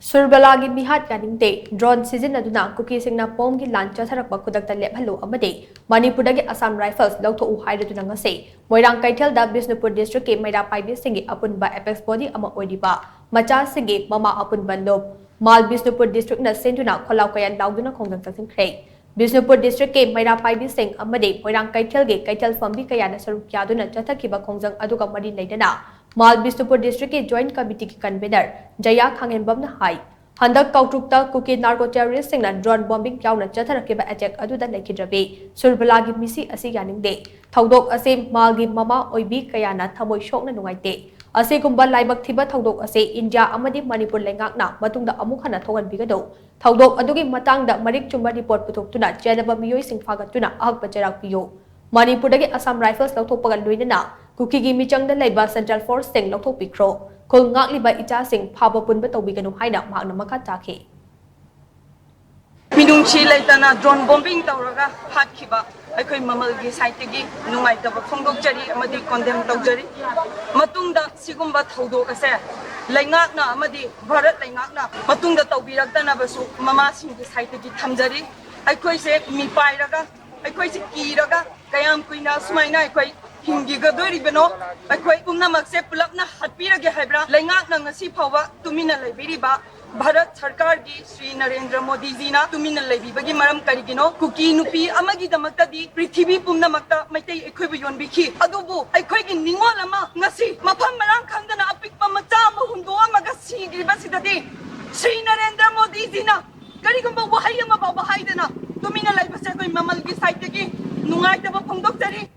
Surbala gi Meehat yaningde drone shijinaduna Kuki singna pom gi lan chatharakpa khudakta lephallu amadi Manipur dagi Assam Rifles louthok hairaduna ngasi Moirang Keithel da Bishnupur district ke meira paibi singi Apunba apex body ama oiriba Macha singi Mama Apunba Lup Mal Bishnupur district na shinduna khollao kayan laoduna Khongjang Changsinkhre Bishnupur district ke meira paibi sing amadi Moirang Keithel ge Keithel fambi kayana sarup yaduna chathakiba Khongjang aduga mari leidana Mal Bishnupur district ke joint committee ki convener Jaya Khangenbam na hai Handak kautrukta Kuki narco terrorist singna drone bombing yauna chatharakpa attack aduda laikhidrabi Surbala gi misi asi yaningde thaudok ase mal gi mama oibi kayana thamoi shokna nungaite ase gumba laibak thiba thaudok ase India amadi Manipur lengakna matungda amuk hana thogan bigado thaudok adugi matangda marik chumba report putoktuna chenaba miyoi sing phagatuna ahak pajarak piyo Manipur dagi Assam Rifles louthok pagal loinana Kuki gi michangda laiba Central Force sing louthok pikro Kul ngakliba icha sing phaba punba tawbiganu haina mahakna makha takhe Minungchi laitana drone bombing tawraga hatkhiba aikhoi mamal gi site gi nungai taba phongdok jari amadi condemn tawjari matungda sigumba thaudok ase laingakna amadi bharat laingakna matungda tawbiraktana basu mama sing gi site gi thamjari aikhoi se mi pairaga aikhoi se kiraga kayam kuina sumaina aikhoi hingi ga dori beno aikhoi umna makse pulapna hatpirage haibra laingakna ngasi phawa tumina laibiriba Bharat Sarkar gi Sri Narendra Modi ji na tumina laibibagi maram karigino Kuki nupi amagi damakta di prithibi pumna makta maitai aikhoi bu yonbikhi adubu aikhoi gi ningol ama ngasi mafam marang khangdana apikpa macha ma hundo amaga sigriba sidati Sri Narendra Modi ji na karigumba wahai ama ba haidana tumina laibase koi mamal gi site gi nungai taba phongdok jari